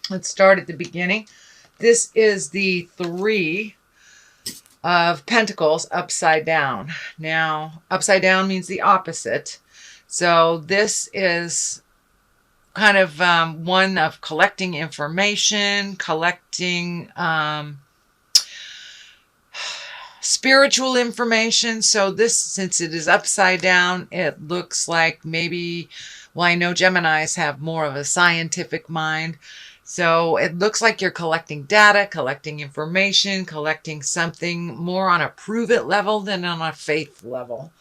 Let's start at the beginning. This is the Three of Pentacles upside down. Now, upside down means the opposite. So this is kind of one of collecting information, collecting spiritual information. So this, since it is upside down, it looks like maybe, well, I know Geminis have more of a scientific mind. So it looks like you're collecting data, collecting information, collecting something more on a prove it level than on a faith level.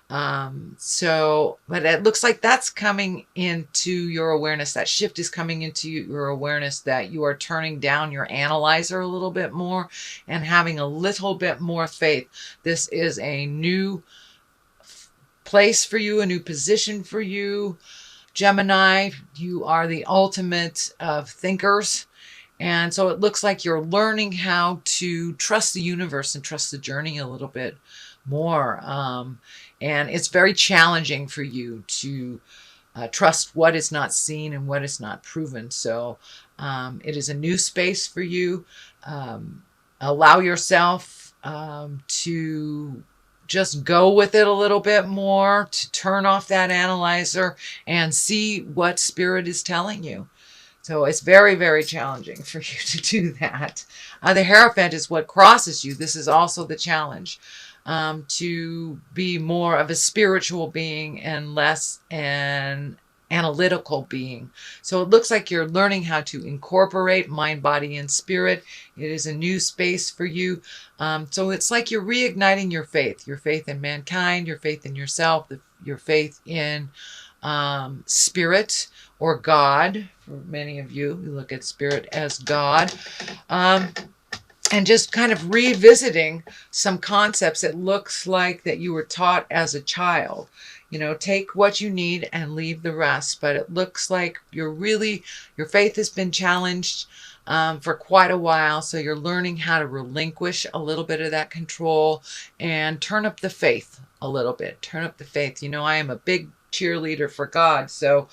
But it looks like that's coming into your awareness. That shift is coming into your awareness that you are turning down your analyzer a little bit more and having a little bit more faith. This is a new place for you, a new position for you. Gemini, you are the ultimate of thinkers. And so it looks like you're learning how to trust the universe and trust the journey a little bit more. And it's very challenging for you to trust what is not seen and what is not proven. So it is a new space for you. Allow yourself to just go with it a little bit more, to turn off that analyzer and see what spirit is telling you. So it's very, very challenging for you to do that. The Hierophant is what crosses you. This is also the challenge. To be more of a spiritual being and less an analytical being. So it looks like you're learning how to incorporate mind, body, and spirit. It is a new space for you. So it's like you're reigniting your faith in mankind, your faith in yourself, your faith in spirit or God. For many of you, you look at spirit as God. And just kind of revisiting some concepts it looks like that you were taught as a child. You know, take what you need and leave the rest. But it looks like your faith has been challenged for quite a while. So you're learning how to relinquish a little bit of that control and turn up the faith a little bit. Turn up the faith. You know, I am a big cheerleader for God. So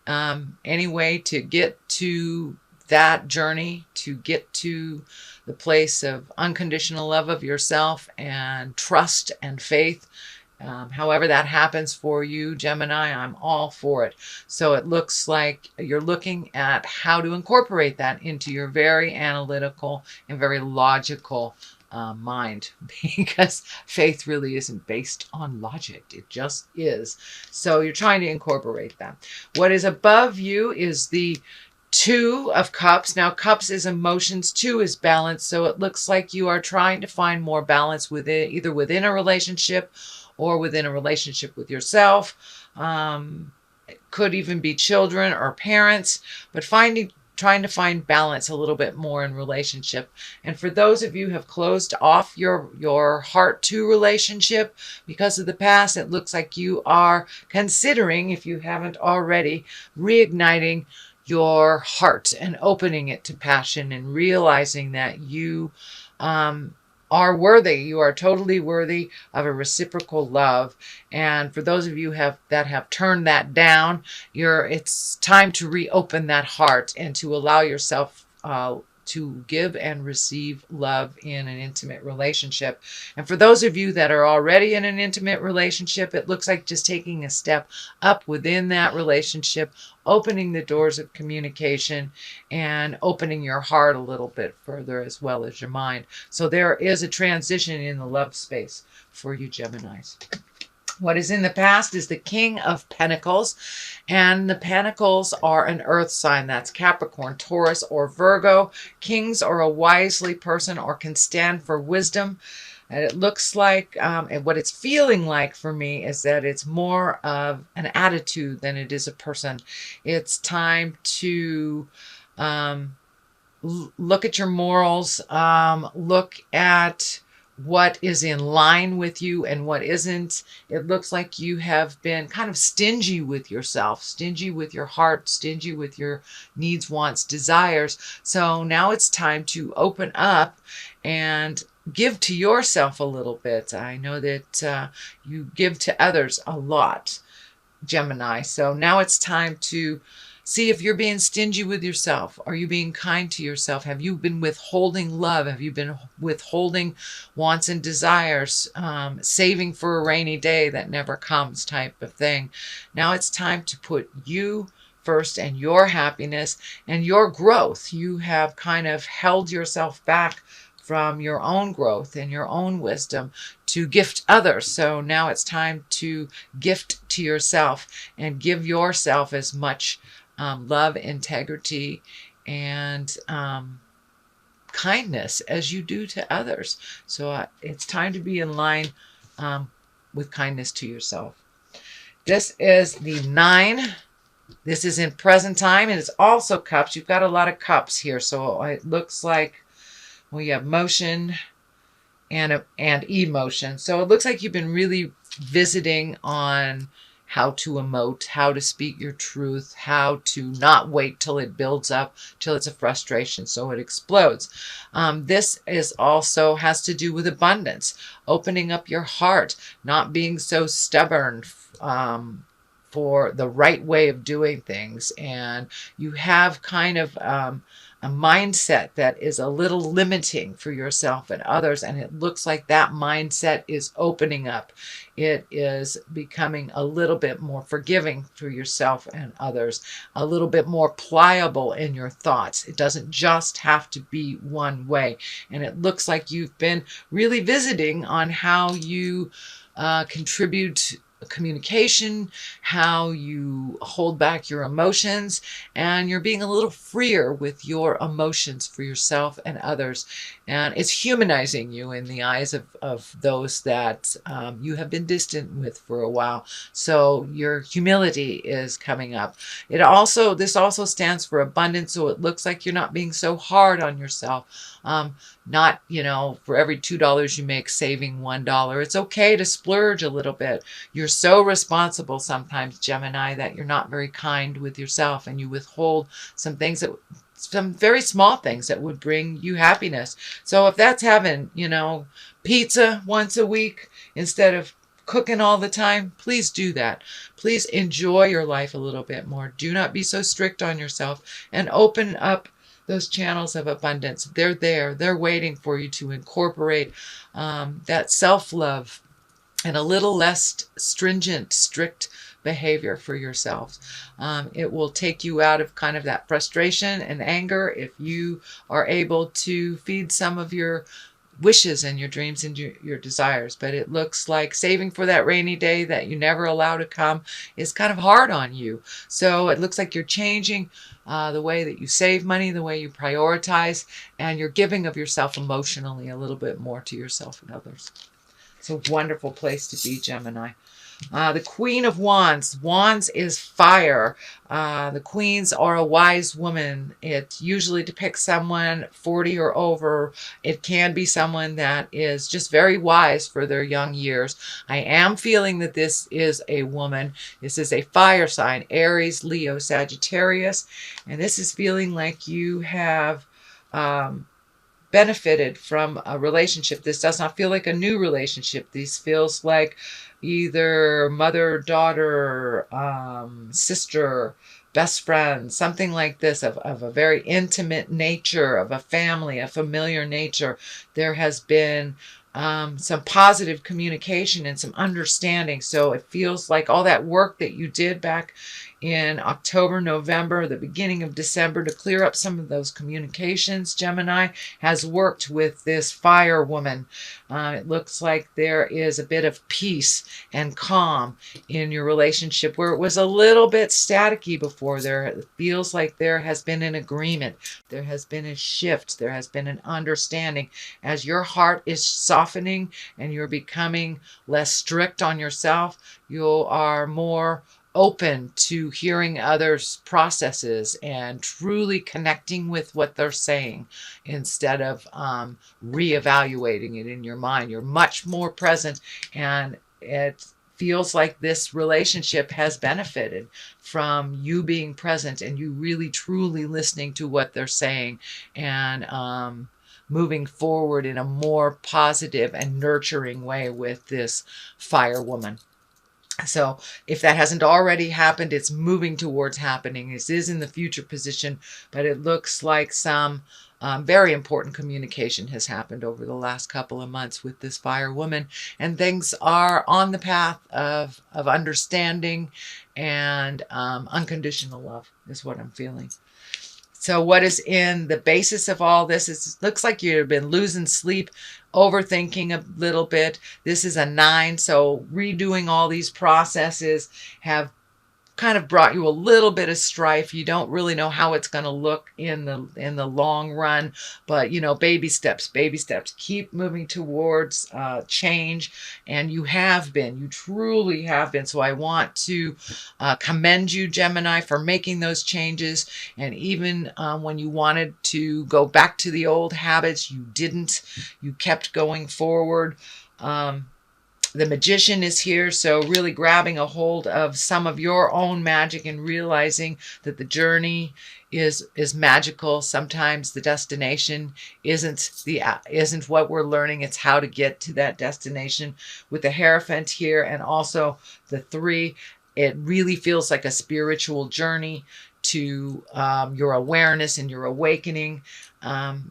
anyway, to get to that journey, to get to the place of unconditional love of yourself and trust and faith, however that happens for you, Gemini, I'm all for it. So it looks like you're looking at how to incorporate that into your very analytical and very logical mind, because faith really isn't based on logic. It just is. So you're trying to incorporate that. What is above you is the Two of Cups. Now, Cups is emotions, two is balance. So it looks like you are trying to find more balance within, either within a relationship or within a relationship with yourself. It could even be children or parents, but trying to find balance a little bit more in relationship. And for those of you who have closed off your heart to relationship because of the past, it looks like you are considering, if you haven't already, reigniting your heart and opening it to passion and realizing that you are worthy. You are totally worthy of a reciprocal love. And for those of you that have turned that down, it's time to reopen that heart and to allow yourself to give and receive love in an intimate relationship. And for those of you that are already in an intimate relationship, it looks like just taking a step up within that relationship, opening the doors of communication and opening your heart a little bit further as well as your mind. So there is a transition in the love space for you Geminis. What is in the past is the King of Pentacles, and the Pentacles are an earth sign. That's Capricorn, Taurus, or Virgo. Kings are a wisely person or can stand for wisdom. And it looks like, and what it's feeling like for me is that it's more of an attitude than it is a person. It's time to look at your morals, look at what is in line with you and what isn't. It looks like you have been kind of stingy with yourself, stingy with your heart, stingy with your needs, wants, desires. So now it's time to open up and give to yourself a little bit. I know that you give to others a lot, Gemini. So now it's time to See if you're being stingy with yourself. Are you being kind to yourself? Have you been withholding love? Have you been withholding wants and desires, saving for a rainy day that never comes type of thing? Now it's time to put you first and your happiness and your growth. You have kind of held yourself back from your own growth and your own wisdom to gift others. So now it's time to gift to yourself and give yourself as much love, integrity, and kindness as you do to others. So it's time to be in line with kindness to yourself. This is the 9. This is in present time, and it's also cups. You've got a lot of cups here, so it looks like, well, you have motion and emotion. So it looks like you've been really visiting on how to emote, how to speak your truth, how to not wait till it builds up, till it's a frustration, so it explodes. This is also has to do with abundance, opening up your heart, not being so stubborn for the right way of doing things. And you have kind of a mindset that is a little limiting for yourself and others, and it looks like that mindset is opening up. It is becoming a little bit more forgiving for yourself and others, a little bit more pliable in your thoughts. It doesn't just have to be one way. And it looks like you've been really visiting on how you contribute communication, how you hold back your emotions, and you're being a little freer with your emotions for yourself and others. And it's humanizing you in the eyes of those that you have been distant with for a while. So your humility is coming up. This also stands for abundance. So it looks like you're not being so hard on yourself. Not, for every $2 you make, saving $1. It's okay to splurge a little bit. You're so responsible sometimes, Gemini, that you're not very kind with yourself, and you withhold some very small things that would bring you happiness. So if that's having, pizza once a week instead of cooking all the time, please do that. Please enjoy your life a little bit more. Do not be so strict on yourself, and open up those channels of abundance. They're there. They're waiting for you to incorporate that self-love and a little less stringent, strict behavior for yourself. It will take you out of kind of that frustration and anger if you are able to feed some of your wishes and your dreams and your desires. But it looks like saving for that rainy day that you never allow to come is kind of hard on you. So it looks like you're changing the way that you save money, the way you prioritize, and you're giving of yourself emotionally a little bit more to yourself and others. It's a wonderful place to be, Gemini. The Queen of Wands. Wands is fire. The queens are a wise woman. It usually depicts someone 40 or over. It can be someone that is just very wise for their young years. I am feeling that this is a woman. This is a fire sign, Aries, Leo, Sagittarius. And this is feeling like you have benefited from a relationship. This does not feel like a new relationship. This feels like either mother, daughter, sister, best friend, something like this, of a very intimate nature, of a family, a familiar nature. There has been some positive communication and some understanding. So it feels like all that work that you did back in October, November, the beginning of December to clear up some of those communications, Gemini, has worked with this fire woman. It looks like there is a bit of peace and calm in your relationship where it was a little bit staticky before. It feels like there has been an agreement. There has been a shift. There has been an understanding. As your heart is softening and you're becoming less strict on yourself, you are more open to hearing others' processes and truly connecting with what they're saying instead of reevaluating it in your mind. You're much more present, and it feels like this relationship has benefited from you being present and you really truly listening to what they're saying and moving forward in a more positive and nurturing way with this fire woman. So if that hasn't already happened, it's moving towards happening. This is in the future position, but it looks like some very important communication has happened over the last couple of months with this fire woman, and things are on the path of understanding and unconditional love is what I'm feeling. So what is in the basis of all this is, it looks like you've been losing sleep, overthinking a little bit. This is a 9, so redoing all these processes have kind of brought you a little bit of strife. You don't really know how it's going to look in the long run, but baby steps, baby steps. Keep moving towards change, and you truly have been. So I want to commend you, Gemini, for making those changes. And even when you wanted to go back to the old habits, you didn't. You kept going forward. The Magician is here, so really grabbing a hold of some of your own magic and realizing that the journey is magical. Sometimes the destination isn't what we're learning. It's how to get to that destination. With the Hierophant here and also the 3, it really feels like a spiritual journey to your awareness and your awakening.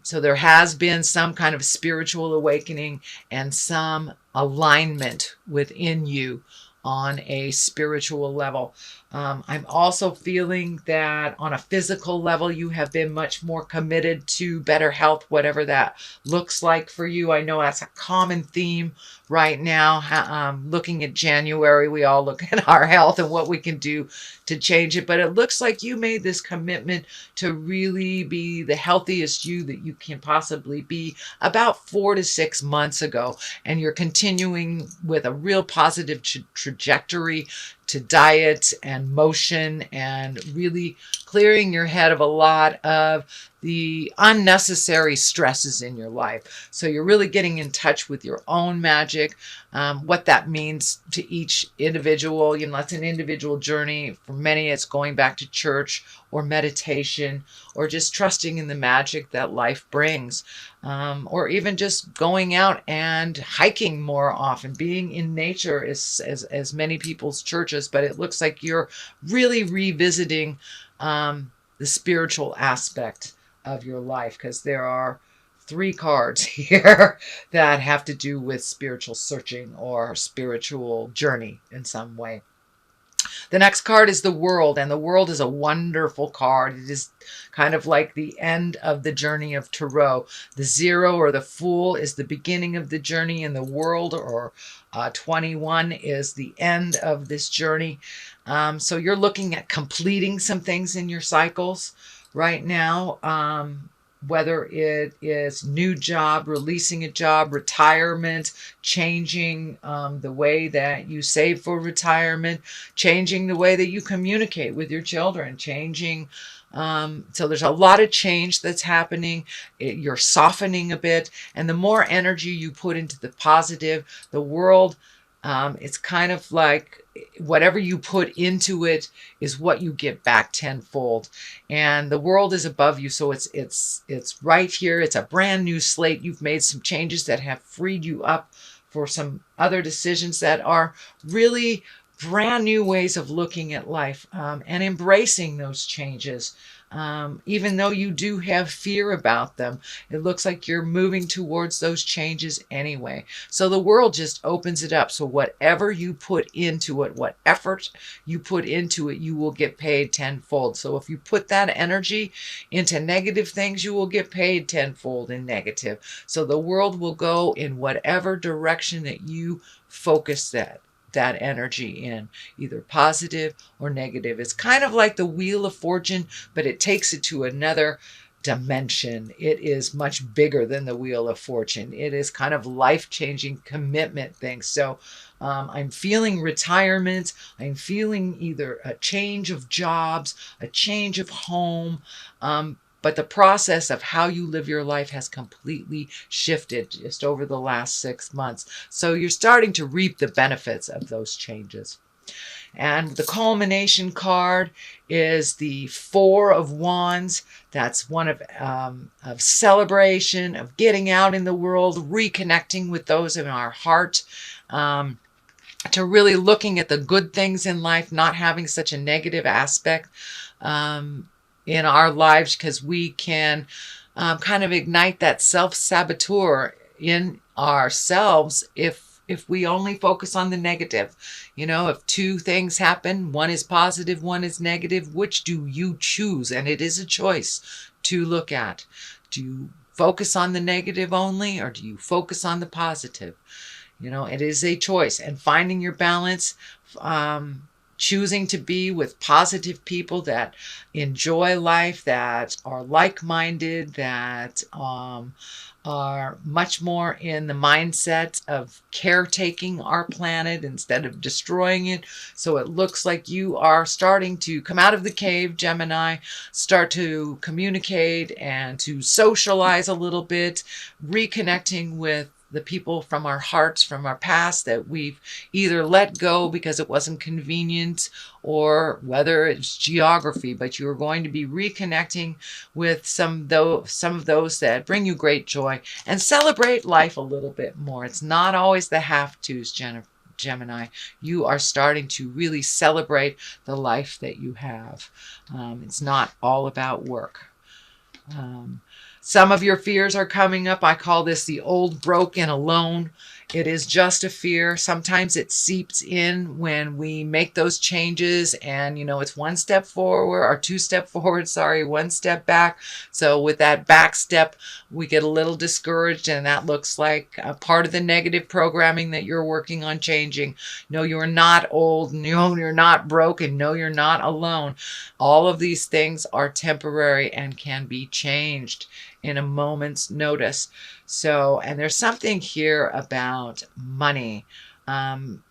So there has been some kind of spiritual awakening and some alignment within you on a spiritual level. I'm also feeling that on a physical level, you have been much more committed to better health, whatever that looks like for you. I know that's a common theme right now. Looking at January, we all look at our health and what we can do to change it. But it looks like you made this commitment to really be the healthiest you that you can possibly be about 4 to 6 months ago. And you're continuing with a real positive trajectory to diet and motion and really clearing your head of a lot of the unnecessary stresses in your life. So you're really getting in touch with your own magic, what that means to each individual. That's an individual journey. For many, it's going back to church or meditation or just trusting in the magic that life brings. Or even just going out and hiking more often, being in nature as many people's churches. But it looks like you're really revisiting the spiritual aspect of your life, because there are 3 cards here that have to do with spiritual searching or spiritual journey in some way. The next card is the World, and the World is a wonderful card. It is kind of like the end of the journey of Tarot. The 0 or the Fool is the beginning of the journey, and the World or 21 is the end of this journey. So you're looking at completing some things in your cycles right now. Whether it is new job, releasing a job, retirement, changing the way that you save for retirement, changing the way that you communicate with your children, changing. So there's a lot of change that's happening. You're softening a bit. And the more energy you put into the positive, the World, it's kind of like whatever you put into it is what you get back tenfold. And the World is above you, so it's right here. It's a brand new slate. You've made some changes that have freed you up for some other decisions that are really brand new ways of looking at life, and embracing those changes. Even though you do have fear about them, it looks like you're moving towards those changes anyway. So the World just opens it up. So whatever you put into it, what effort you put into it, you will get paid tenfold. So if you put that energy into negative things, you will get paid tenfold in negative. So the World will go in whatever direction that you focus that energy in, either positive or negative. It's kind of like the Wheel of Fortune, but it takes it to another dimension. It is much bigger than the Wheel of Fortune. It is kind of life-changing commitment thing. So I'm feeling retirement. I'm feeling either a change of jobs, a change of home, but the process of how you live your life has completely shifted just over the last 6 months. So you're starting to reap the benefits of those changes. And the culmination card is the 4 of Wands. That's one of celebration, of getting out in the world, reconnecting with those in our heart. to really looking at the good things in life, not having such a negative aspect in our lives, because we can kind of ignite that self-saboteur in ourselves if we only focus on the negative. You know, if two things happen, one is positive, one is negative, which do you choose? And it is a choice to look at. Do you focus on the negative only, or do you focus on the positive? You know, it is a choice, and finding your balance, choosing to be with positive people that enjoy life, that are like-minded, that are much more in the mindset of caretaking our planet instead of destroying it. So it looks like you are starting to come out of the cave, Gemini, start to communicate and to socialize a little bit, reconnecting with the people from our hearts, from our past, that we've either let go because it wasn't convenient, or whether it's geography, but you're going to be reconnecting with some of those that bring you great joy, and celebrate life a little bit more. It's not always the have-tos, Gemini. You are starting to really celebrate the life that you have. It's not all about work. Some of your fears are coming up. I call this the old, broke, and alone. It is just a fear. Sometimes it seeps in when we make those changes, and you know, it's one step forward, or two step forward, sorry, one step back. So with that back step, we get a little discouraged, and that looks like a part of the negative programming that you're working on changing. No, you're not old. No, you're not broken. No, you're not alone. All of these things are temporary and can be changed in a moment's notice. So, and there's something here about money.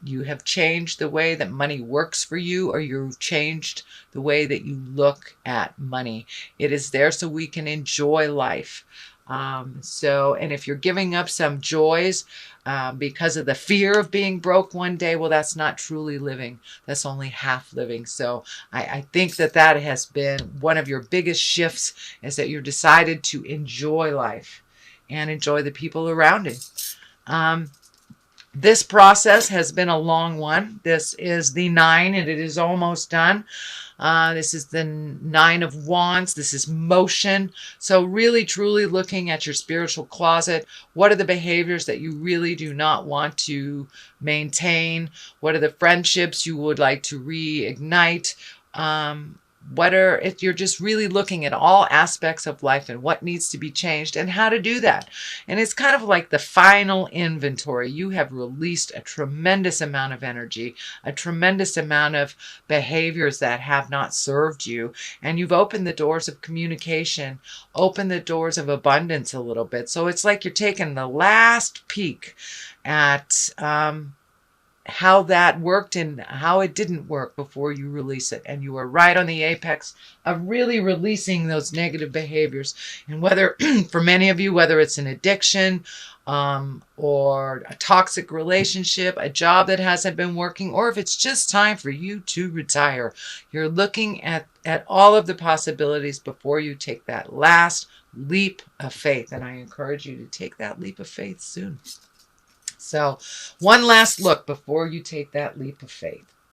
You have changed the way that money works for you, or you've changed the way that you look at money. It is there so we can enjoy life. And if you're giving up some joys because of the fear of being broke one day, well, that's not truly living. That's only half living. So I think that that has been one of your biggest shifts, is that you've decided to enjoy life and enjoy the people around it. This process has been a long one. This is the 9, and it is almost done. This is the 9 of Wands. This is motion. So really, truly looking at your spiritual closet. What are the behaviors that you really do not want to maintain? What are the friendships you would like to reignite? If you're just really looking at all aspects of life and what needs to be changed and how to do that. And it's kind of like the final inventory. You have released a tremendous amount of energy, a tremendous amount of behaviors that have not served you. And you've opened the doors of communication, opened the doors of abundance a little bit. So it's like you're taking the last peek at how that worked and how it didn't work before you release it. And you are right on the apex of really releasing those negative behaviors. And whether, for many of you, whether it's an addiction or a toxic relationship, a job that hasn't been working, or if it's just time for you to retire, you're looking at all of the possibilities before you take that last leap of faith. And I encourage you to take that leap of faith soon. So one last look before you take that leap of faith.